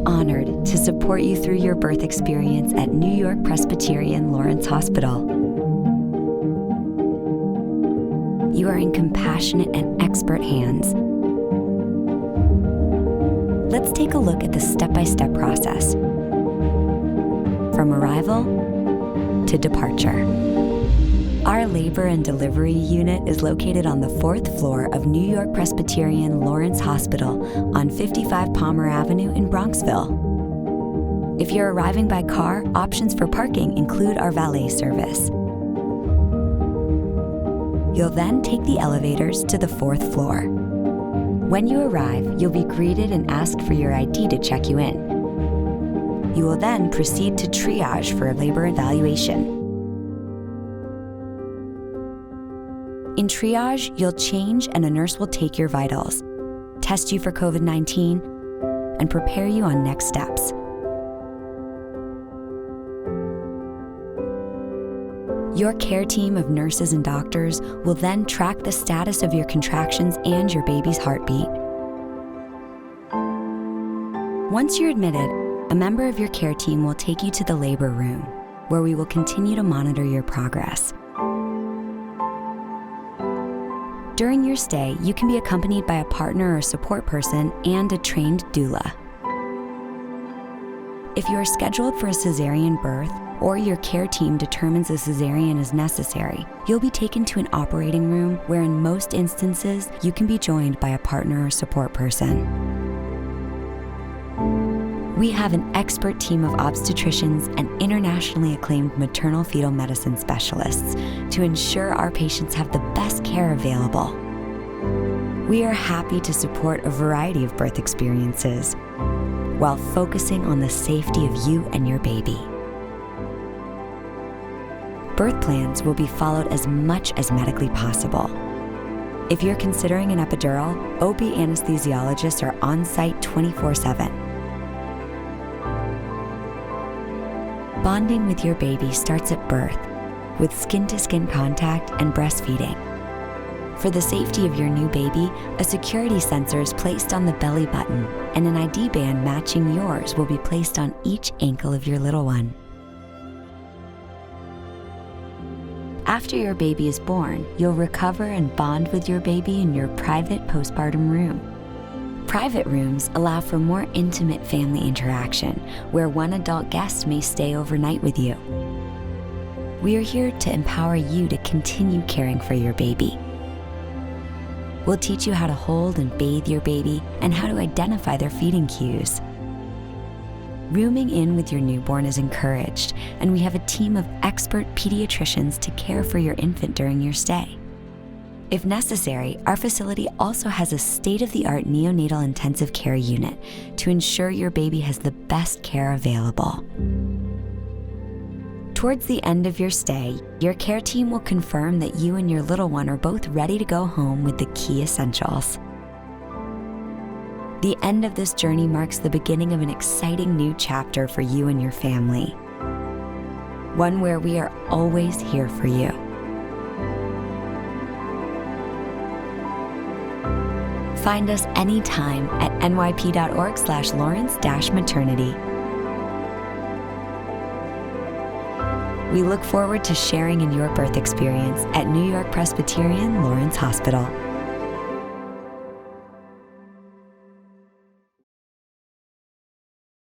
honored to support you through your birth experience at New York-Presbyterian Lawrence Hospital. You are in compassionate and expert hands. Let's take a look at the step-by-step process, from arrival to departure. Our labor and delivery unit is located on the 4th floor of New York-Presbyterian Lawrence Hospital on 55 Palmer Avenue in Bronxville. If you're arriving by car, options for parking include our valet service. You'll then take the elevators to the 4th floor. When you arrive, you'll be greeted and asked for your ID to check you in. You will then proceed to triage for a labor evaluation. In triage, you'll change and a nurse will take your vitals, test you for COVID-19, and prepare you on next steps. Your care team of nurses and doctors will then track the status of your contractions and your baby's heartbeat. Once you're admitted, a member of your care team will take you to the labor room, where we will continue to monitor your progress. During your stay, you can be accompanied by a partner or support person and a trained doula. If you are scheduled for a cesarean birth, or your care team determines a cesarean is necessary, you'll be taken to an operating room where in most instances, you can be joined by a partner or support person. We have an expert team of obstetricians and internationally acclaimed maternal fetal medicine specialists to ensure our patients have the best care available. We are happy to support a variety of birth experiences while focusing on the safety of you and your baby. Birth plans will be followed as much as medically possible. If you're considering an epidural, OB anesthesiologists are on site 24/7. Bonding with your baby starts at birth with skin-to-skin contact and breastfeeding. For the safety of your new baby, a security sensor is placed on the belly button, and an ID band matching yours will be placed on each ankle of your little one. After your baby is born, you'll recover and bond with your baby in your private postpartum room. Private rooms allow for more intimate family interaction, where one adult guest may stay overnight with you. We are here to empower you to continue caring for your baby. We'll teach you how to hold and bathe your baby and how to identify their feeding cues. Rooming in with your newborn is encouraged, and we have a team of expert pediatricians to care for your infant during your stay. If necessary, our facility also has a state-of-the-art neonatal intensive care unit to ensure your baby has the best care available. Towards the end of your stay, your care team will confirm that you and your little one are both ready to go home with the key essentials. The end of this journey marks the beginning of an exciting new chapter for you and your family. One where we are always here for you. Find us anytime at nyp.org/Lawrence-maternity. We look forward to sharing in your birth experience at New York-Presbyterian Lawrence Hospital.